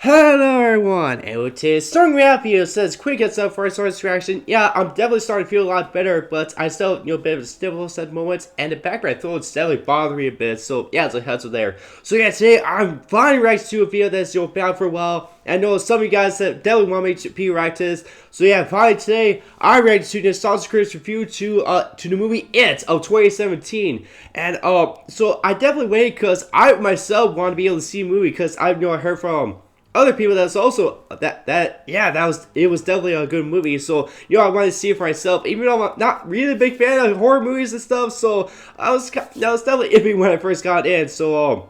Hello everyone, and with today's Stormlight video says quick heads up for our source reaction. Yeah, I'm definitely starting to feel a lot better, but I still have a bit of a sniffles at moments, and the back of my throat's definitely bothering me a bit, so yeah, it's a heads up there. So yeah, today I'm finally reacting to a video that's been out for a while. I know some of you guys that definitely want me to be react to this. So yeah, finally today I'm ready to nostalgia Critic's review to the movie It of 2017. And so I definitely waited because I myself want to be able to see the movie because I heard from other people that's also it was definitely a good movie. So I wanted to see it for myself, even though I'm not really a big fan of horror movies and stuff. So that was definitely iffy when I first got in. So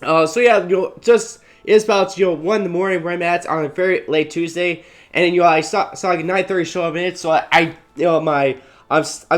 yeah, just it's about 1 in the morning where I'm at on a very late Tuesday, and then I saw like a 9:30 show of it. So I'm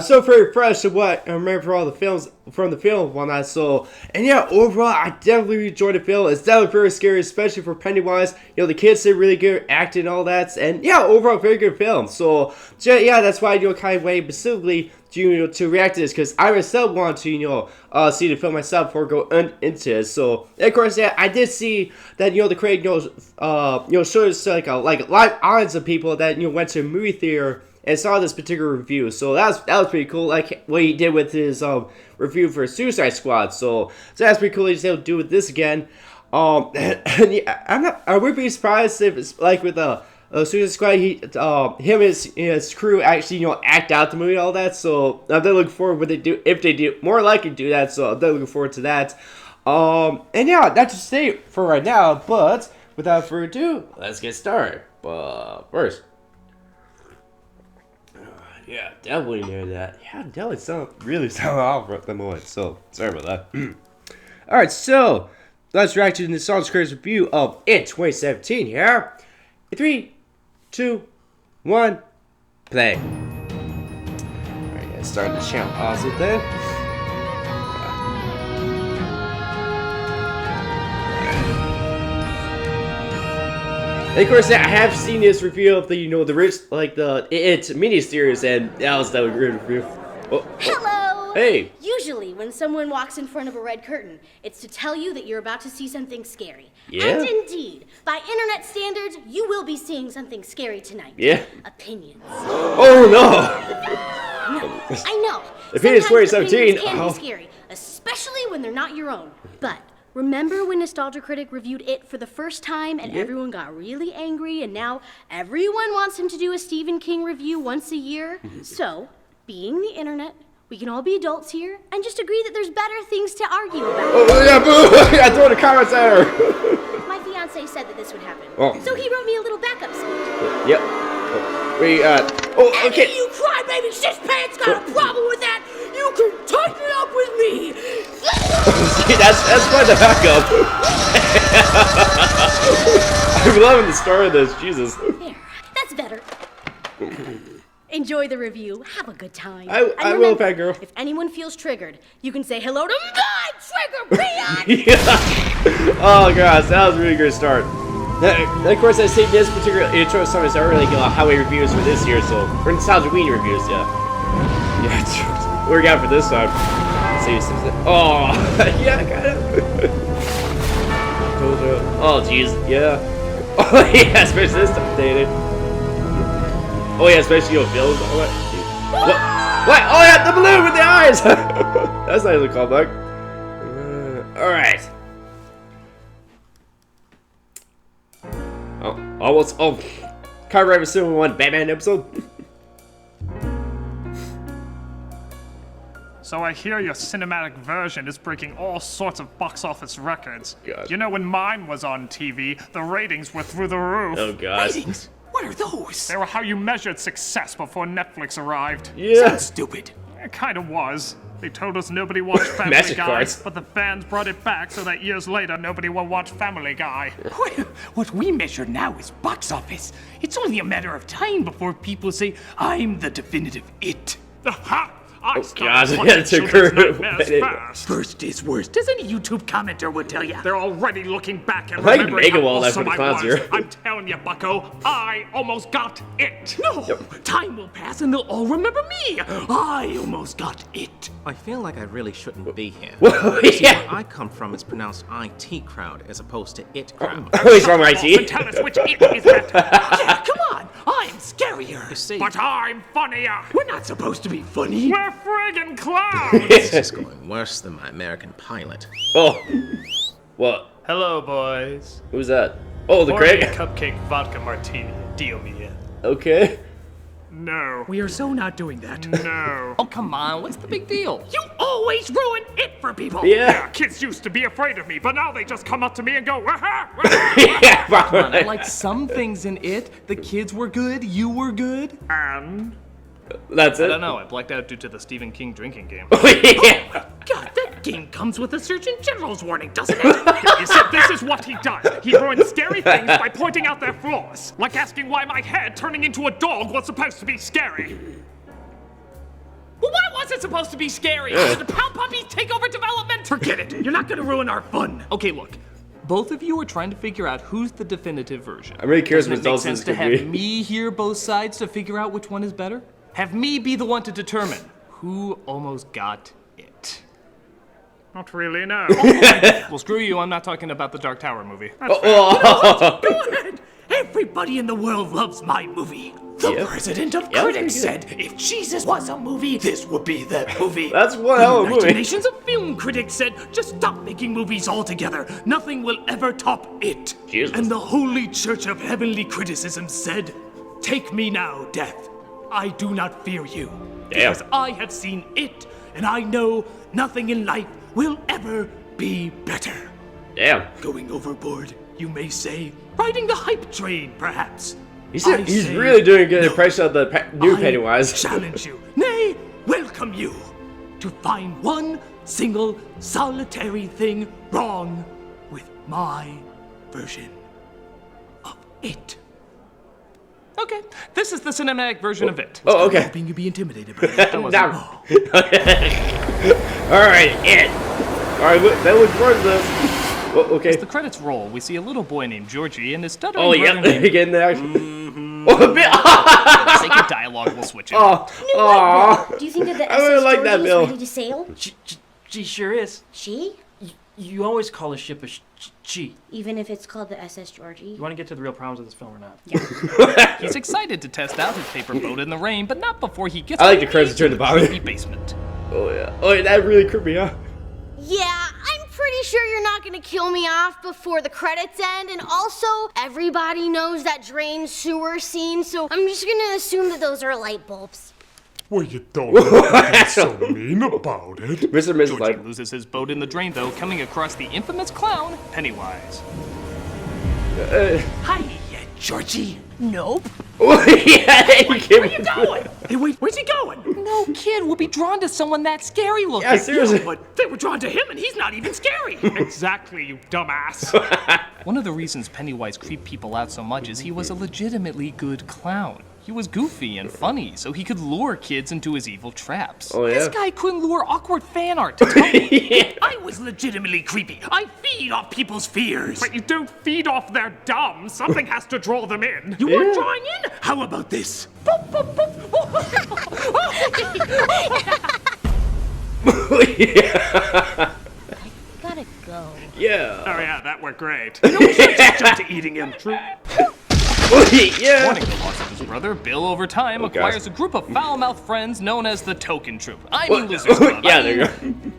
so very fresh to what I remember from all the films from the film and whatnot. So, and yeah, overall I definitely enjoyed the film. It's definitely very scary, especially for Pennywise. The kids did really good acting and all that, and yeah, overall very good film. So yeah, that's why I kind of waited specifically to react to this, because I myself want to see the film myself before I go into it. So of course, yeah, I did see that the Critic showed us like a live audience of people that went to a movie theater and saw this particular review. So that was pretty cool, like what he did with his review for Suicide Squad. So that's pretty cool. He's able to do with this again. And yeah, I would be surprised if it's like with Suicide Squad, him and his crew actually act out the movie and all that. So I'm definitely looking forward to what they do, if they do, more likely do that. So I'm definitely looking forward to that. And yeah, that's just say for right now. But without further ado, let's get started. But first. Yeah, definitely near that. Yeah, definitely really sound off at the moment, so sorry about that. Alright, so let's react to the Nostalgia Critic's review of It 2017 here. 3, 2, 1, play. Alright, let's start the channel also then. And of course, I have seen this review of the the It mini-series, and that was a great review. Hello! Hey! Usually, when someone walks in front of a red curtain, it's to tell you that you're about to see something scary. Yeah? And indeed, by internet standards, you will be seeing something scary tonight. Yeah? Opinions. Oh no! No, I know. Opinions 2017. Opinions can be scary, especially when they're not your own. But remember when Nostalgia Critic reviewed It for the first time and everyone got really angry, and now everyone wants him to do a Stephen King review once a year? So, being the internet, we can all be adults here and just agree that there's better things to argue about. Oh yeah, boo! I throw the comments at her! My fiancé said that this would happen. Oh. So he wrote me a little backup speech. Yep. Okay. Any of you crybaby sis pants got a problem with that? You can tighten it up with me! See, that's quite the backup. I'm loving the start of this, Jesus. There, that's better. Enjoy the review. Have a good time. I will, fat girl. If anyone feels triggered, you can say hello to my trigger, peanut! Yeah. Oh gosh, that was a really good start. Of course, I say this particular intro song is already highway reviews for this year, so we're Nostalgia Weenie reviews, yeah. Yeah, what we got for this time? Let's see. Oh, yeah, kind of. Oh, jeez, yeah. Oh, yeah, especially this time, dated. Oh, yeah, especially Bill's. Oh, what? Oh, yeah, the balloon with the eyes. That's not even a callback. All right. Oh, almost. Oh, copyright for one Batman episode. So I hear your cinematic version is breaking all sorts of box office records. God. You know, when mine was on TV, the ratings were through the roof. Oh God. Ratings? What are those? They were how you measured success before Netflix arrived. Yeah. Sounds stupid. It kind of was. They told us nobody watched Family Magic Guy, cards. but the fans brought it back so that years later nobody will watch Family Guy. What we measure now is box office. It's only a matter of time before people say, I'm the definitive It. Ha! I God, started yeah, watching it's a children's group. nightmares first. First is worst, as any YouTube commenter would tell you. They're already looking back and like remembering making how all that for awesome the I clowns was. here. I'm telling you, bucko, I almost got it. No, time will pass and they'll all remember me. I almost got it. I feel like I really shouldn't be here. Whoa, See, yeah. where I come from is pronounced IT crowd as opposed to it crowd. Oh, he's from And IT. tell us which it is better. Yeah, come on. I'm scarier. You see, But I'm funnier. We're not supposed to be funny. We're friggin' clowns. this is going worse than my American pilot. Oh. What? Hello, boys. Who's that? Oh, the Pour me a Critic? cupcake vodka martini and deal me in. Okay. No. We are so not doing that. No. Oh, come on, what's the big deal? You always ruin it for people. Yeah. Kids used to be afraid of me, but now they just come up to me and go, "Wah-ha, Yeah, I probably. like some things in it. The kids were good, you were good. and That's it. I don't know. I blacked out due to the Stephen King drinking game. Yeah. God, that game comes with a Surgeon General's warning, doesn't it? You see, this is what he does. He ruins scary things by pointing out their flaws. Like asking why my head turning into a dog was supposed to be scary. Well, why was it supposed to be scary? Did the Pound Puppies take over development? Forget it. You're not gonna ruin our fun. Okay, look. Both of you are trying to figure out who's the definitive version. I'm really curious Doesn't what it make Dawson's sense to gonna have be. me hear both sides to figure out which one is better? Have me be the one to determine who almost got it. Not really, no. Well, screw you, I'm not talking about the Dark Tower movie. Oh. Go ahead. Everybody in the world loves my movie. The Yeah. president of Yeah, critics pretty said, if Jesus was a movie, this would be that movie. That's one hell of a United movie. Nations of film critics said, just stop making movies altogether. Nothing will ever top it. Jesus. And the Holy Church of Heavenly Criticism said, take me now, death. I do not fear you. Damn. Because I have seen it, and I know nothing in life will ever be better. Damn. Going overboard, you may say. Riding the hype train, perhaps. He's I say really doing a good no. impression of the new I Pennywise. challenge you, nay, welcome you, to find one single solitary thing wrong with my version of it. Okay, this is the cinematic version of it. Oh, okay. Hoping you be intimidated by it. Now. Alright, it. Alright, that was part of this. Oh, okay. The credits roll, we see a little boy named Georgie and his stuttering Oh, brother yeah. named... Getting the action. Oh, a bit. For the sake of dialogue, we'll switch it. Oh, aw. Do you think that the I really SS like that, Georgie is Bill. ready to sail? She sure is. She? You always call a ship a she. Even if it's called the SS Georgie? You want to get to the real problems of this film or not? He's excited to test out his paper boat in the rain, but not before he gets I like to the credits turn to the bottom. creepy basement. Oh, yeah. Oh, yeah, that really creeped me out. Yeah, I'm pretty sure you're not gonna kill me off before the credits end, and also, everybody knows that drain sewer scene, so I'm just gonna assume that those are light bulbs. Well, you don't be so mean about it. Mr. and Mrs. Georgie like, loses his boat in the drain, though, coming across the infamous clown, Pennywise. Hi, Georgie. Nope. oh, yeah, he came Where you going? Hey, wait, where's he going? No kid will be drawn to someone that scary looking. Yeah, seriously. But they were drawn to him, and he's not even scary. Exactly, you dumbass. One of the reasons Pennywise creeped people out so much is he was a legitimately good clown. He was goofy and funny, so he could lure kids into his evil traps. Oh, yeah. This guy couldn't lure awkward fan art to Tony. Yeah. I was legitimately creepy. I feed off people's fears. But you don't feed off their dumb. Something has to draw them in. You weren't drawing in? How about this? Boop, boop, boop. Yeah. Gotta go. Yeah. Oh yeah, that worked great. We should just jump to eating him. Yeah. Mourning the loss of his brother, Bill over time gosh. acquires a group of foul-mouthed friends known as the Token Troop. I What? mean Losers Club. Yeah, I there you mean- go.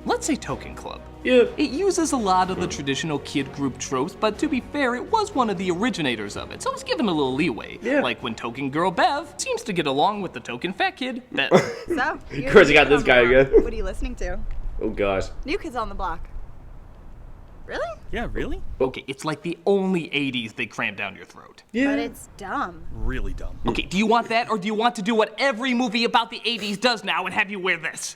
Let's say Token Club. Yeah. It uses a lot of the traditional kid group tropes, but to be fair, it was one of the originators of it, so it's given a little leeway. Yeah. Like when Token Girl Bev seems to get along with the Token Fat Kid, Bev. So, you're Of course, you the got new this kid guy on the again. block. What are you listening to? Oh, gosh. New Kids on the Block. Really? Yeah, really? Okay, it's like the only 80s they cram down your throat. Yeah. But it's dumb. Really dumb. Okay, do you want that, or do you want to do what every movie about the 80s does now and have you wear this?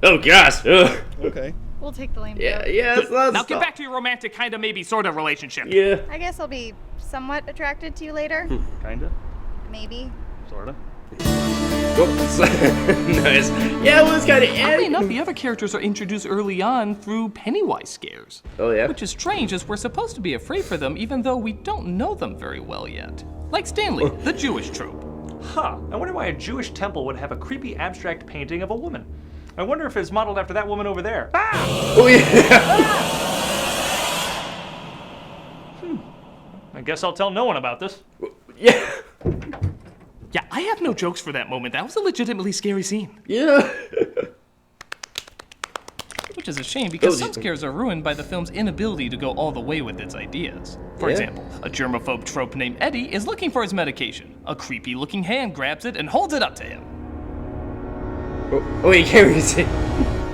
Oh, gosh. Ugh. Okay. We'll take the lame Yeah, joke. yeah. That's Now get back to your romantic, kinda, maybe, sorta relationship. Yeah. I guess I'll be somewhat attracted to you later. Kinda. Maybe. Sorta. Whoops. Nice. Yeah, it was kind of Oddly enough, the other characters are introduced early on through Pennywise scares. Oh, yeah? Which is strange, as we're supposed to be afraid for them, even though we don't know them very well yet. Like Stanley, the Jewish trope. Huh. I wonder why a Jewish temple would have a creepy abstract painting of a woman. I wonder if it's modeled after that woman over there. Ah! Oh, yeah. I guess I'll tell no one about this. Yeah. Yeah, I have no jokes for that moment. That was a legitimately scary scene. Yeah. Which is a shame, because some scares are ruined by the film's inability to go all the way with its ideas. For example, a germaphobe trope named Eddie is looking for his medication. A creepy-looking hand grabs it and holds it up to him. Oh, you can't really see.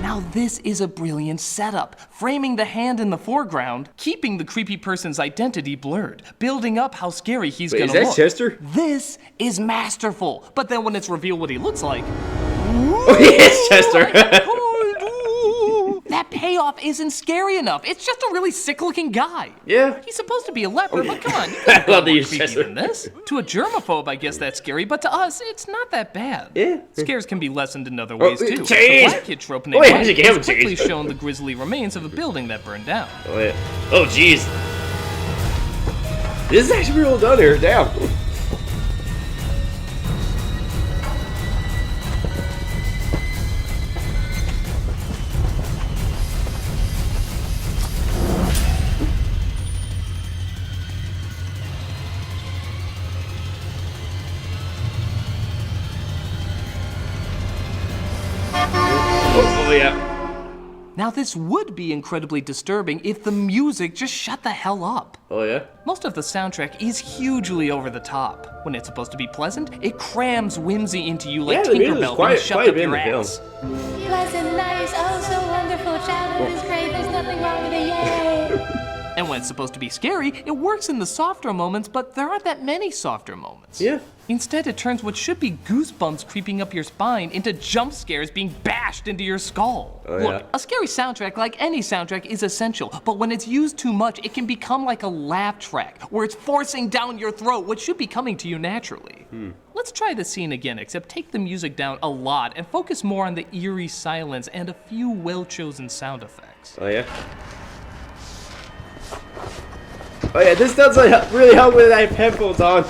Now this is a brilliant setup, framing the hand in the foreground, keeping the creepy person's identity blurred, building up how scary he's gonna is that look. Chester? This is masterful, but then when it's revealed what he looks like, Oh, yes, Chester. that payoff isn't scary enough. It's just a really sick-looking guy. Yeah. He's supposed to be a leper, but come on, you I can't love be the more creepy Chester. than this. To a germaphobe, I guess that's scary, but to us, it's not that bad. Yeah. Scares can be lessened in other ways, too. The change. black kid trope named Oh, yeah, Mike you can't has quickly change. shown the grisly remains of a building that burned down. Oh, yeah. Oh, jeez. This is actually real done here. Damn. Oh, yeah. Now this would be incredibly disturbing if the music just shut the hell up. Oh, yeah? Most of the soundtrack is hugely over the top. When it's supposed to be pleasant, it crams whimsy into you like Yeah, the music's Tinkerbell quite- being shoved quite a up bit in your the film. ass. Pleasant, nice, oh so wonderful, childhood is great, there's nothing wrong with it, yay! And when it's supposed to be scary, it works in the softer moments, but there aren't that many softer moments. Yeah. Instead, it turns what should be goosebumps creeping up your spine into jump scares being bashed into your skull. Oh, Look, yeah. a scary soundtrack, like any soundtrack, is essential, but when it's used too much, it can become like a laugh track, where it's forcing down your throat what should be coming to you naturally. Let's try the scene again, except take the music down a lot and focus more on the eerie silence and a few well-chosen sound effects. Oh, yeah? Oh, yeah, this does really help when I have headphones on.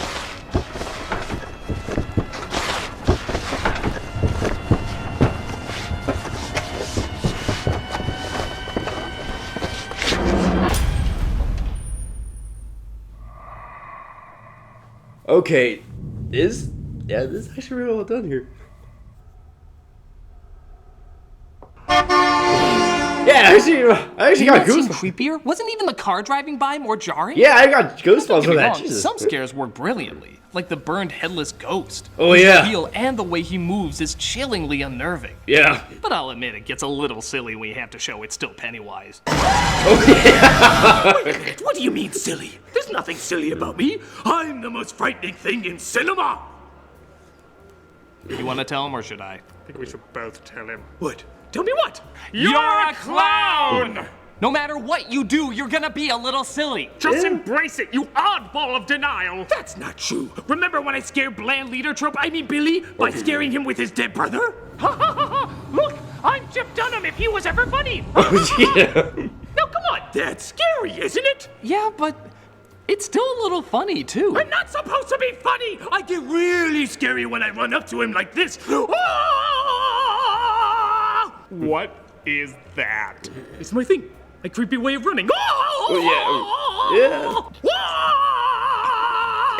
Okay, this is actually really well done here. Yeah, I actually got That seemed goosebumps. creepier? Wasn't even the car driving by more jarring? Yeah, I got goosebumps Don't get with me that. wrong, Jesus. some scares work brilliantly, like the burned headless ghost. Oh, His yeah. reveal and the way he moves is chillingly unnerving. Yeah. But I'll admit it gets a little silly when you have to show it's still Pennywise. What do you mean silly? There's nothing silly about me. I'm the most frightening thing in cinema. You want to tell him or should I? I think we should both tell him. What? Tell me what? You're a clown! No matter what you do, you're gonna be a little silly. Just embrace it, you oddball of denial! That's not true. Remember when I scared Bland Leader Trope, I mean Billy, by scaring him with his dead brother? Ha ha ha ha! Look, I'm Chip Dunham if he was ever funny! Yeah. Now come on, that's scary, isn't it? Yeah, but it's still a little funny, too. I'm not supposed to be funny. I get really scary when I run up to him like this. What is that? It's my thing. My creepy way of running. Oh, yeah.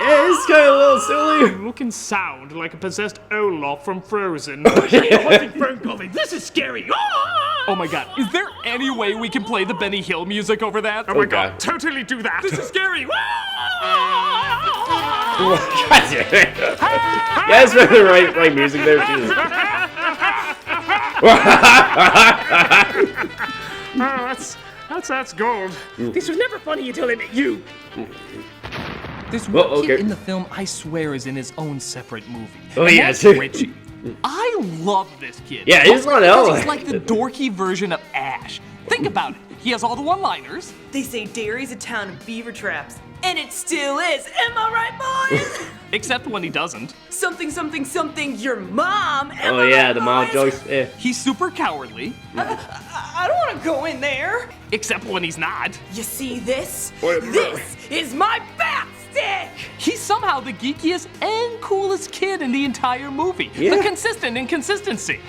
Yeah, it's kind of a little silly. Look and sound like a possessed Olaf from Frozen. Hunting fern gully. This is scary. Oh my god, is there any way we can play the Benny Hill music over that? Oh my God. god, totally do that! This is scary. God damn it. Yeah, it's really the right music there, Jesus. That's gold. This was never funny until I met you. There's one Well, kid okay. in the film I swear is in his own separate movie. Oh, and yeah, that's too. Richie. I love this kid. Yeah, he's Mostly on because Ella. He's like the dorky version of Ash. Think about it. He has all the one-liners. They say Derry's a town of beaver traps. and it still is. Am I right, boys? Except when he doesn't. Something, something, something, your mom. Am Oh I yeah, right, the mom boys? jokes. Eh. He's super cowardly. I don't want to go in there. Except when he's not. You see this? Wait, This is my bat stick. He's somehow the geekiest and coolest kid in the entire movie. Yeah. The consistent inconsistency.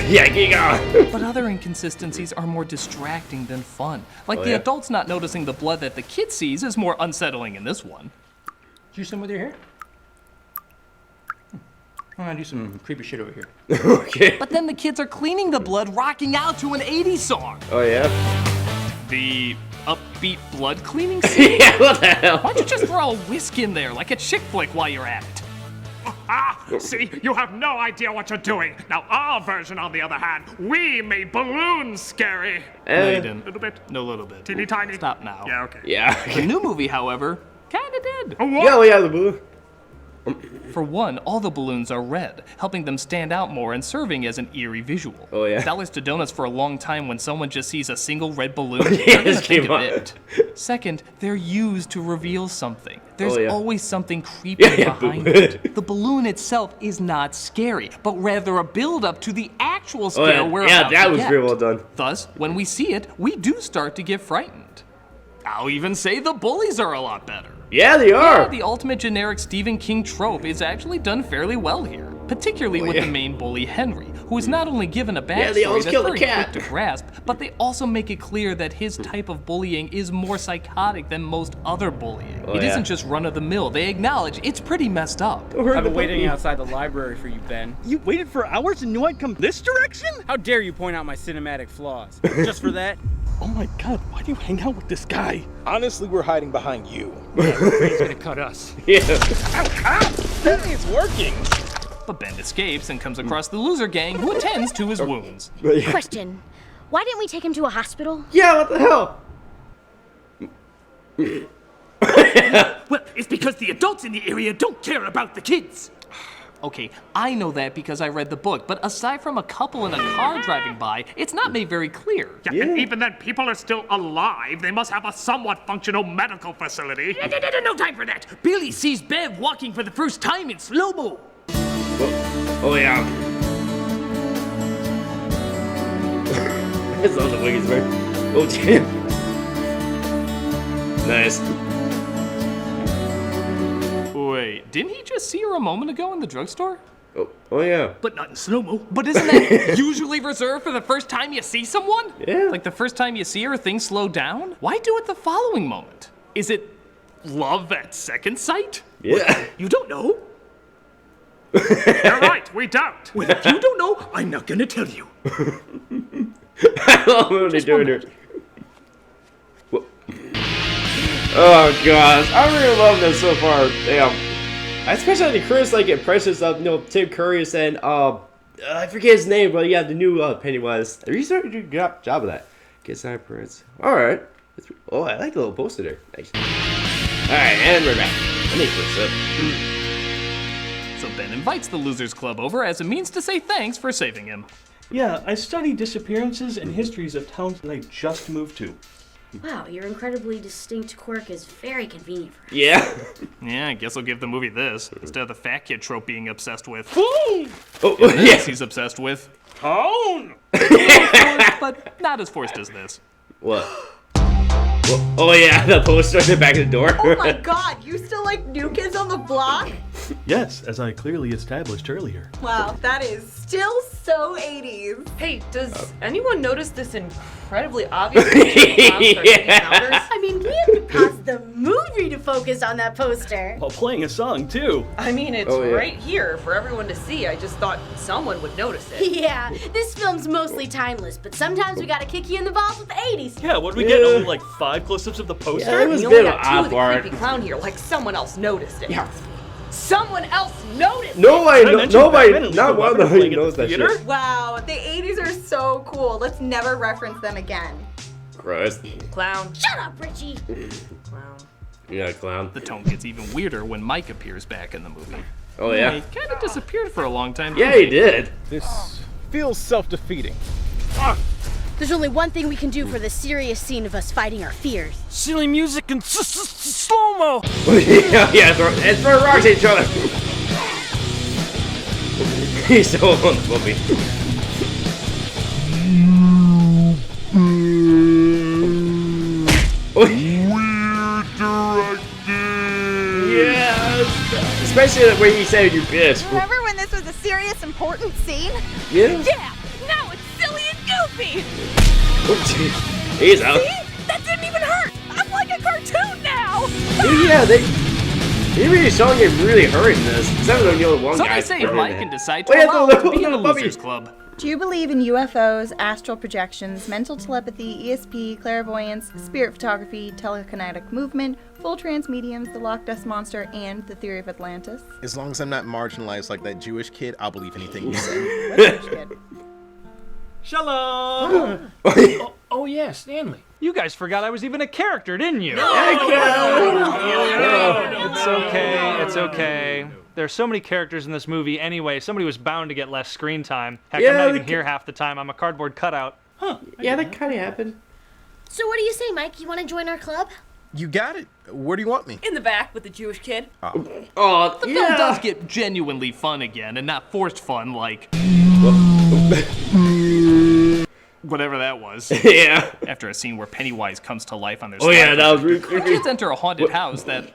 Yeah, geek on. But other inconsistencies are more distracting than fun. Like Oh, the yeah? adults not noticing the blood that the kid sees is more unsettling in this one. Do some with your hair? I'm gonna do some creepy shit over here. Okay. But then the kids are cleaning the blood, rocking out to an 80s song. Oh yeah. The upbeat blood cleaning scene? Yeah, what the hell? Why don't you just throw a whisk in there like a chick flick while you're at it? Ah, see, you have no idea what you're doing. Now, our version, on the other hand, we made balloons scary. No, you Eh. didn't. Little bit. No, little bit. Teeny tiny. Stop now. Yeah, okay. Yeah. The new movie, however, kinda did. Oh, what? Yeah, well, yeah, the boo. For one, all the balloons are red, helping them stand out more and serving as an eerie visual. Oh, yeah. Dollars to donuts for a long time when someone just sees a single red balloon. Yeah, they're gonna this think came of on. it. Second, they're used to reveal something. There's Oh, yeah. always something creepy Yeah, behind balloon. it. The balloon itself is not scary, but rather a build-up to the actual Oh scare yeah. we're Yeah, about that to was get. very well done. Thus, when we see it, we do start to get frightened. I'll even say the bullies are a lot better. Yeah, they Yeah, are. the ultimate generic Stephen King trope is actually done fairly well here, particularly with yeah. the main bully Henry, who is not only given a Yeah, they backstory always that's kill the very cat. quick to grasp, but they also make it clear that his type of bullying is more psychotic than most other bullying. Oh, It yeah. isn't just run-of-the-mill. They acknowledge it's pretty messed up. I've been waiting outside the library for you, Ben. You waited for hours and knew I'd come this direction? How dare you point out my cinematic flaws? Just for that? Oh my god, why do you hang out with this guy? Honestly, we're hiding behind you. He's gonna cut us. Yeah. That ain't working. But Ben escapes and comes across the loser gang who attends to his wounds. Question. Why didn't we take him to a hospital? Yeah, what the hell? Well, it's because the adults in the area don't care about the kids. Okay, I know that because I read the book, but aside from a couple in a car driving by, it's not made very clear. Yeah, and even then, people are still alive. They must have a somewhat functional medical facility. No time for that. Billy sees Bev walking for the first time in slow-mo. Oh yeah. It's on the wings, man. Oh damn. Nice. Wait, didn't he just see her a moment ago in the drugstore? Oh yeah. But not in slow-mo. But isn't that usually reserved for the first time you see someone? Yeah. Like the first time you see her, things slow down? Why do it the following moment? Is it love at second sight? Yeah. You don't know? You're right, we don't. Well, if you don't know, I'm not gonna tell you. I love when they doing it. Oh gosh, I really love this so far. Damn. Especially the Chris like impressions of Tim Curry and I forget his name, but yeah, the new Pennywise. Are you starting to do a good job of that? Get sign prints. Alright. Oh, I like the little poster there. Nice. Alright, and we're back. I need this up. So Ben invites the Losers Club over as a means to say thanks for saving him. Yeah, I study disappearances and histories of towns that I just moved to. Wow, your incredibly distinct quirk is very convenient for us. Yeah. Yeah, I guess I'll give the movie this, instead of the fat kid trope being obsessed with. Boom! Oh, This yeah. he's obsessed with. Tone! But not as forced as this. What? Oh yeah, the poster at the back of the door. Oh my god, you still like New Kids on the Block? Yes, as I clearly established earlier. Wow, that is still so 80s. Hey, does anyone notice this incredibly obvious yeah. I mean, we have to pause the movie to focus on that poster. While playing a song, too. I mean, it's Oh, yeah. right here for everyone to see. I just thought someone would notice it. Yeah, this film's mostly timeless, but sometimes we gotta kick you in the balls with the 80s. Yeah, what did we get? Only like 5 close-ups of the poster? Yeah, it was We a only bit of got two of the odd creepy clown here, like someone else noticed it. Yeah. Someone else noticed it! Nobody, mentioned nobody, Batman and not Lethal one of Weapon them playing at knows the that theater? shit. Wow, the 80s are so cool. Let's never reference them again. Gross. Clown. Shut up, Richie! Clown. Yeah, clown. The tone gets even weirder when Mike appears back in the movie. Oh yeah. He kind of disappeared for a long time. Yeah, didn't he did. This feels self-defeating. There's only one thing we can do for the serious scene of us fighting our fears. Silly music and slow-mo. And throw rocks at each other. He's so on the movie. Yes! Especially the way you say you're pissed. Remember when this was a serious, important scene? Yeah? Yeah, now it's silly and goofy. He's out. See? That didn't even hurt. I'm like a cartoon now. Yeah, they really showing it really hurting this. Except for the one So guy. they say Mike can decide to Oh, yeah, allow the him to be in the puppy. Losers Club. Do you believe in UFOs, astral projections, mental telepathy, ESP, clairvoyance, spirit photography, telekinetic movement, full trance mediums, the Loch Ness Monster, and the theory of Atlantis? As long as I'm not marginalized like that Jewish kid, I'll believe anything you say. What Jewish kid? Shalom! oh yeah, Stanley. You guys forgot I was even a character, didn't you? It's okay, it's okay. There's so many characters in this movie anyway, somebody was bound to get less screen time. Heck, Yeah, I'm not we even here half the time. I'm a cardboard cutout. Yeah, that kind of happened. So what do you say, Mike? You want to join our club? You got it. Where do you want me? In the back with the Jewish kid. Oh, The film does get genuinely fun again, and not forced fun like whatever that was. Yeah. After a scene where Pennywise comes to life on their Oh yeah, slide. that was really The creepy. kids enter a haunted house that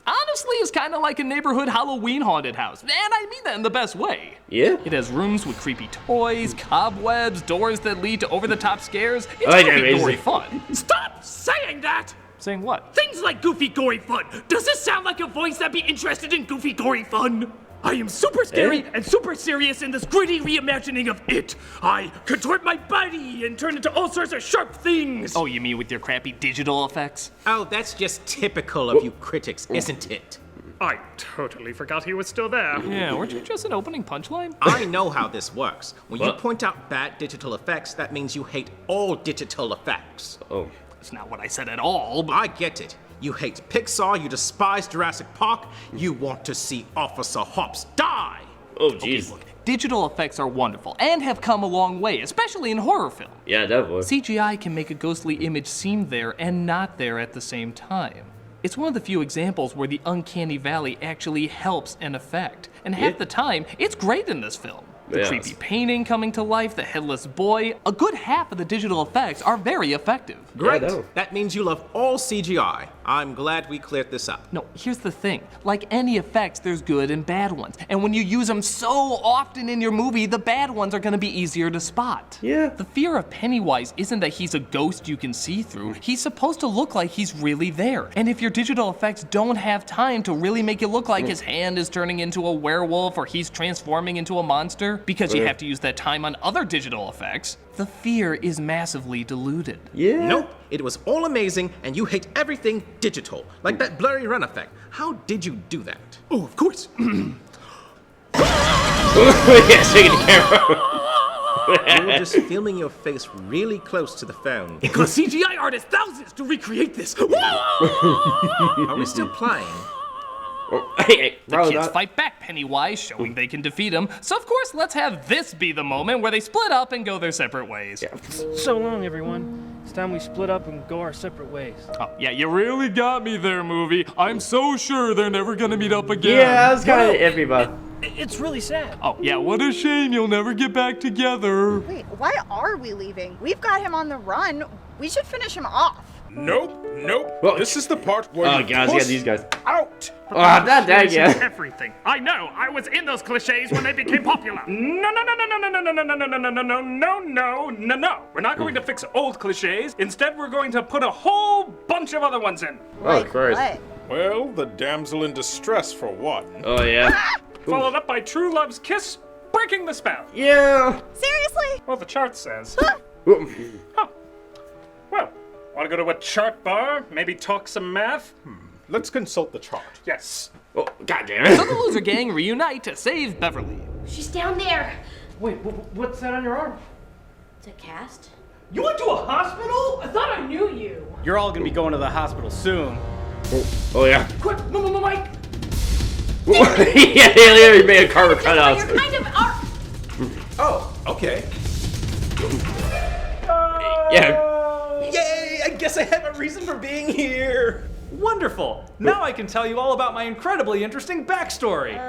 honestly is kind of like a neighborhood Halloween haunted house. And I mean that in the best way. Yeah. It has rooms with creepy toys, cobwebs, doors that lead to over-the-top scares. It's Oh, yeah, goofy, gory amazing. fun. Stop saying that! Saying what? Things like goofy, gory fun. Does this sound like a voice that'd be interested in goofy, gory fun? I am super scary and super serious in this gritty reimagining of it. I contort my body and turn into all sorts of sharp things. Oh, you mean with your crappy digital effects? Oh, that's just typical of you critics, isn't it? I totally forgot he was still there. Yeah, weren't you just an opening punchline? I know how this works. When you What? point out bad digital effects, that means you hate all digital effects. Oh. That's not what I said at all, but I get it. You hate Pixar, you despise Jurassic Park, you want to see Officer Hobbs die! Oh, jeez. digital effects are wonderful and have come a long way, especially in horror film. Yeah, definitely. CGI can make a ghostly image seem there and not there at the same time. It's one of the few examples where the uncanny valley actually helps an effect. And half the time, it's great in this film. The Yes. creepy painting coming to life, the headless boy, a good half of the digital effects are very effective. Great. That means you love all CGI. I'm glad we cleared this up. No, here's the thing. Like any effects, there's good and bad ones. And when you use them so often in your movie, the bad ones are gonna be easier to spot. Yeah. The fear of Pennywise isn't that he's a ghost you can see through. He's supposed to look like he's really there. And if your digital effects don't have time to really make it look like his hand is turning into a werewolf or he's transforming into a monster, because you have to use that time on other digital effects, the fear is massively diluted. Yeah. Nope. It was all amazing, and you hate everything digital, like that blurry run effect. How did you do that? Oh, of course. Yeah, shaking the camera. You were just filming your face really close to the phone. It cost CGI artists thousands to recreate this. Are we still playing? The kids fight back Pennywise, showing they can defeat him. So of course, let's have this be the moment where they split up and go their separate ways. So long, everyone. It's time we split up and go our separate ways. Oh, yeah, you really got me there, movie. I'm so sure they're never gonna meet up again. Yeah, I was kind of iffy about. It's really sad. Oh, yeah, what a shame you'll never get back together. Wait, why are we leaving? We've got him on the run. We should finish him off. Nope, nope. Well, this is the part where oh, you guys, push yeah, these guys. out. Oh, not that Cliches guy. Everything. I know. I was in those cliches when they became popular. No, no, no, no, no, no, no, no, no, no, no, no, no, no, no, no, no. We're not going to fix old cliches. Instead, we're going to put a whole bunch of other ones in. Oh, Christ. Well, the damsel in distress for one. Oh, yeah. Followed up by true love's kiss, breaking the spell. Yeah. Seriously? Well, the chart says. Huh. Well, want to go to a chart bar? Maybe talk some math? Let's consult the chart. Yes. Oh, goddamn. So the loser gang reunite to save Beverly. She's down there. Wait, what's that on your arm? It's a cast. You went to a hospital? I thought I knew you. You're all gonna be going to the hospital soon. Oh, yeah. Quick, Mike. Yeah, they literally made a carbon cutout. You're kind of. Oh, okay. Yeah. Yay! I guess I have a reason for being here. Wonderful. Now I can tell you all about my incredibly interesting backstory.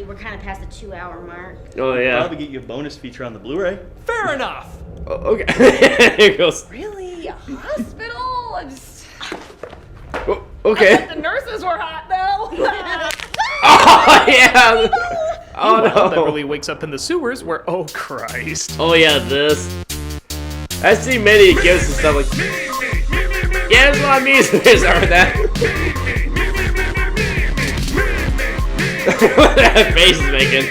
We're kind of past the 2-hour mark. Oh, yeah. Probably get you a bonus feature on the Blu-ray. Fair enough. Oh, okay. Here it goes. Really? A hospital? I just... Oh, okay. I bet the nurses were hot, though. Oh, yeah. Oh, Meanwhile, no. Beverly wakes up in the sewers where, oh Christ. Oh, yeah, this. I've seen many gifts and stuff like... Yeah, there's a lot of memes in this, aren't that? What that face is making.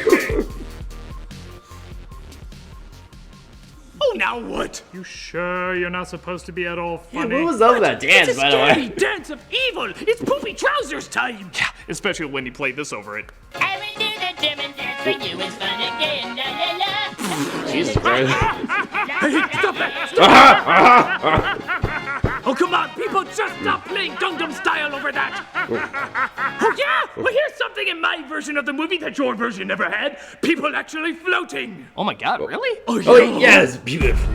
Oh, now what? You sure you're not supposed to be at all funny? What was up with that dance, It's a by the scary way? dance of evil. It's poopy trousers time. Yeah, especially when you play this over it. I will do the German dance for you. It's fun again. La la la. Jesus Christ. Hey, stop that! Oh, come on, people, just stop playing Gangnam Style over that! Oh, yeah? Well, here's something in my version of the movie that your version never had. People actually floating. Oh my god, really? Oh, Oh, yeah, it's beautiful.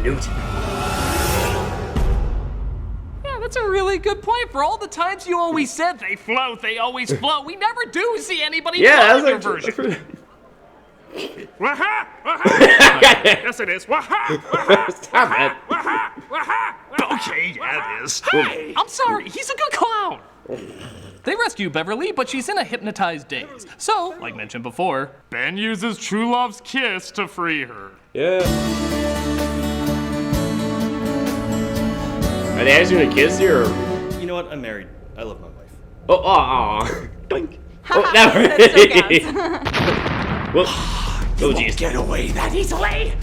Yeah, that's a really good point. For all the times you always said they float, they always float, we never do see anybody Yeah, float in your that's like... version. Waha! Waha! Yes, it is. Waha! Waha! Stop it. Waha! Waha! Okay, yeah, it is. Hey, I'm sorry, he's a good clown. They rescue Beverly, but she's in a hypnotized daze. So, like mentioned before, Ben uses True Love's kiss to free her. Yeah. Are they actually gonna kiss you, or... You know what? I'm married. I love my wife. Oh, aw. Doink. Oh, That still Well, oh, jeez. Get away that easily.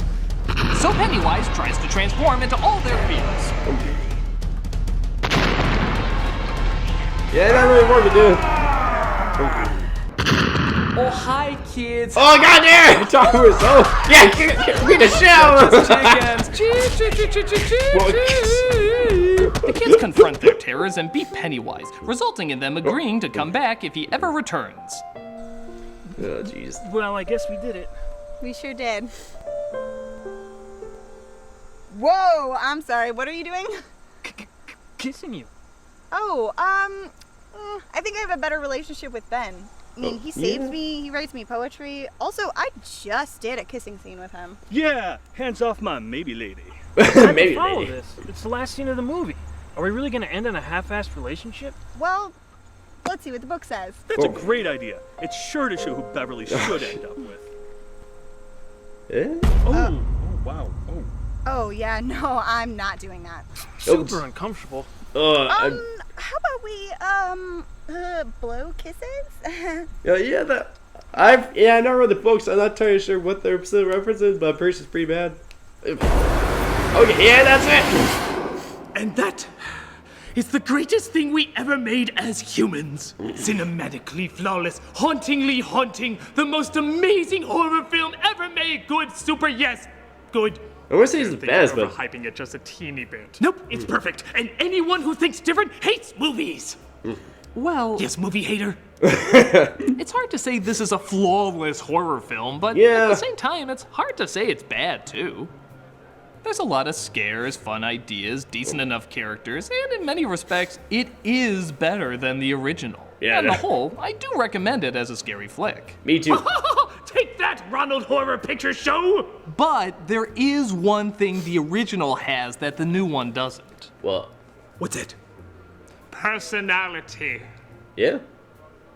so Pennywise tries to transform into all their fears. Yeah, not really more to do. Oh, hi, kids. Oh, goddamn! Thomas, oh, yeah, get the shell! The kids confront their terrors and beat Pennywise, resulting in them agreeing to come back if he ever returns. Oh, jeez. Well, I guess we did it. We sure did. Whoa, I'm sorry. What are you doing? Kissing you. Oh, I think I have a better relationship with Ben. I mean, he saves me, he writes me poetry. Also, I just did a kissing scene with him. Yeah, hands off my maybe lady. Maybe Follow lady. this. It's the last scene of the movie. Are we really going to end in a half-assed relationship? Well, let's see what the book says. That's a great idea. It's sure to show who Beverly should end up with. Eh? Oh, wow. Oh. Oh, yeah, no, I'm not doing that. Super uncomfortable. How about we, blow kisses? Yeah, that... I never read the books, so I'm not entirely sure what their specific reference is, but I'm pretty sure it's pretty bad. Okay, yeah, that's it! And that is the greatest thing we ever made as humans. Cinematically flawless, hauntingly haunting, the most amazing horror film ever made. Good, super, yes, good. I want to say it's the best, but... Hyping it just a teeny bit. Nope, it's perfect. And anyone who thinks different hates movies. Well... Yes, movie hater. It's hard to say this is a flawless horror film, but at the same time, it's hard to say it's bad, too. There's a lot of scares, fun ideas, decent enough characters, and in many respects, it is better than the original. Yeah, On the whole, I do recommend it as a scary flick. Me too. Take that, Ronald Horror Picture Show! But there is one thing the original has that the new one doesn't. What? What's it? Personality. Yeah?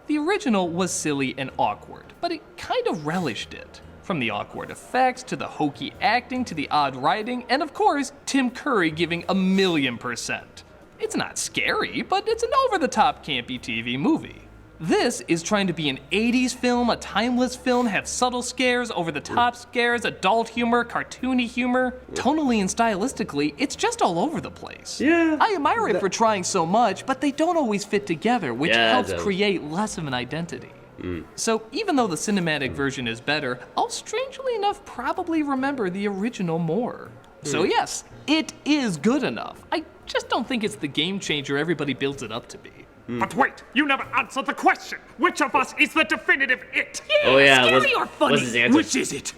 The original was silly and awkward, but it kind of relished it. From the awkward effects, to the hokey acting, to the odd writing, and of course, Tim Curry giving 1,000,000%. It's not scary, but it's an over-the-top campy TV movie. This is trying to be an 80s film, a timeless film, have subtle scares, over-the-top scares, adult humor, cartoony humor. Tonally and stylistically, it's just all over the place. Yeah. I admire it for trying so much, but they don't always fit together, which helps create less of an identity. So even though the cinematic version is better, I'll strangely enough probably remember the original more. So yes, it is good enough. I just don't think it's the game changer everybody builds it up to be. But wait, you never answered the question. Which of us is the definitive it? Oh, yeah, Scary what's- or funny? what's his answer? Which is it?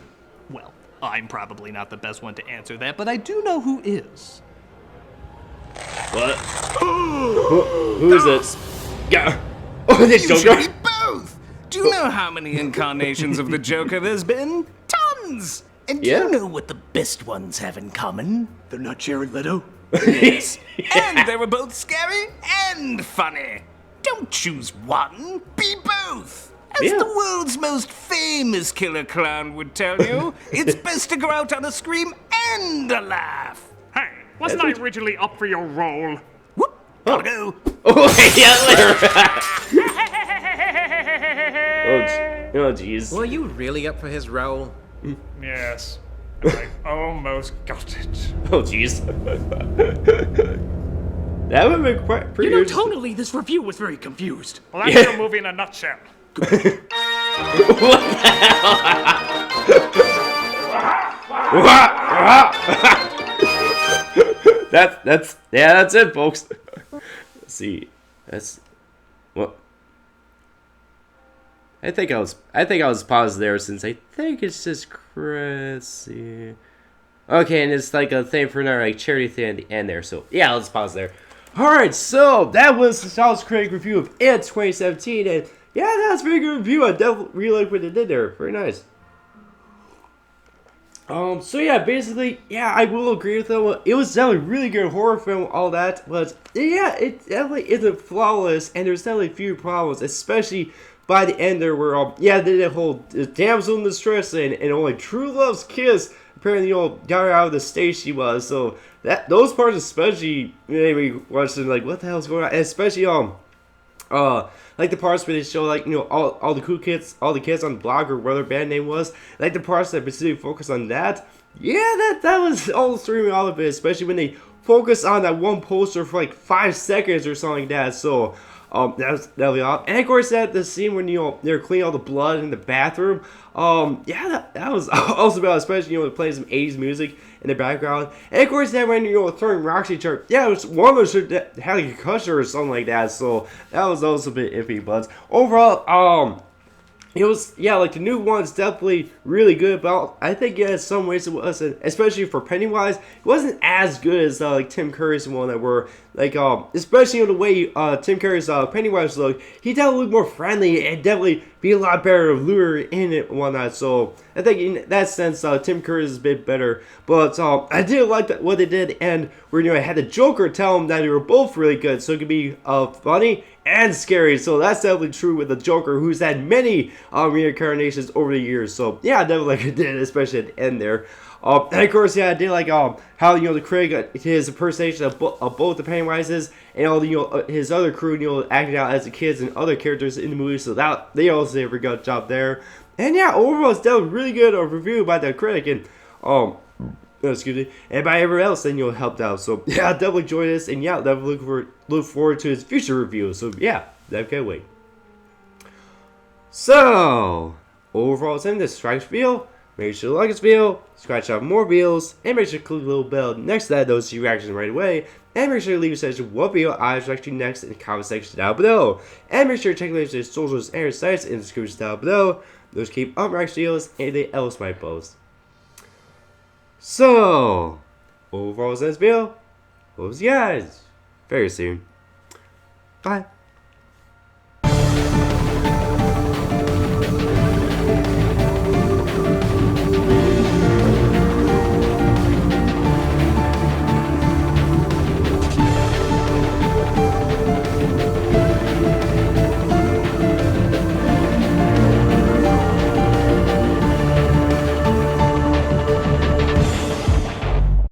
Well, I'm probably not the best one to answer that, but I do know who is. What? Who is it? Yeah. Oh, this Joker. Usually both. Do you know how many incarnations of the Joker there's been? Tons. And do you know what the best ones have in common? They're not Jared Leto. Yes. And they were both scary and funny. Don't choose one. Be both. As the world's most famous killer clown would tell you, it's best to go out on a scream and a laugh. Hey, wasn't I originally up for your role? Whoop, gotta go. Oh, yeah, oh, jeez. Were you really up for his role? Yes. I almost got it. Oh, jeez. That would have been quite pretty interesting. Tonally, this review was very confused. Well, that's your movie in a nutshell. What the hell? That's it, folks. Let's see. That's what I think I was paused there since I think it's just Chris. See. Okay, and it's like a thing for another like charity thing at the end there. So yeah, let's pause there. Alright, so that was the Styles Critic review of It 2017, and yeah, that's a very good review. I definitely really like what they did there. Very nice. So yeah, basically, yeah, I will agree with them. It was definitely a really good horror film, all that, but yeah, it definitely isn't flawless, and there's definitely a few problems, especially by the end there where, yeah, they did a whole damsel in distress and only true love's kiss apparently, got her out of the state she was, so those parts especially made me question, like, what the hell's going on, and especially, like the parts where they show, like, all the cool kids, all the kids on the block or whatever their band name was, like the parts that specifically focus on that, yeah, that was all streaming all of it, especially when they focus on that one poster for like 5 seconds or something like that, so, that was off. And of course, the scene when, they're cleaning all the blood in the bathroom, yeah, that was also about, especially, playing some 80s music in the background. And of course, then when, throwing rocks at each other, yeah, it was one of them had like a concussion or something like that, so that was also a bit iffy, but overall, it was, yeah, like the new one's definitely really good, but I think, yeah, in some ways it wasn't, especially for Pennywise, it wasn't as good as, like, Tim Curry's one that were, like, especially the way, Tim Curry's, Pennywise looked, he definitely looked more friendly and definitely be a lot better of lure in it and whatnot, so I think in that sense, Tim Curry is a bit better, but, I did like what they did, and where, I had the Joker tell him that they were both really good, so it could be, funny and scary, so that's definitely true with the Joker, who's had many reincarnations over the years, so yeah, I definitely like it did, especially at the end there. And of course, yeah, I did like how the Critic, his impersonation of both the Pennywises and all the his other crew, acting out as the kids and other characters in the movie, so that they also did a good job there. And yeah, overall, it's definitely really good review by the Critic and excuse me, and by everyone else then helped out. So yeah, I definitely enjoy this, and yeah, definitely look forward to his future reviews. So yeah, I can't wait. So overall, it's in this strike video. Make sure to like this video, scratch out more videos, and make sure to click the little bell next to that to see reactions right away. And make sure to leave a suggestion what video I should react to next in the comment section down below. And make sure to check the links to his socials and his sites in the description down below. Those keep up reaction videos and anything else might post. So, overall, this video, we'll see you guys very soon. Bye.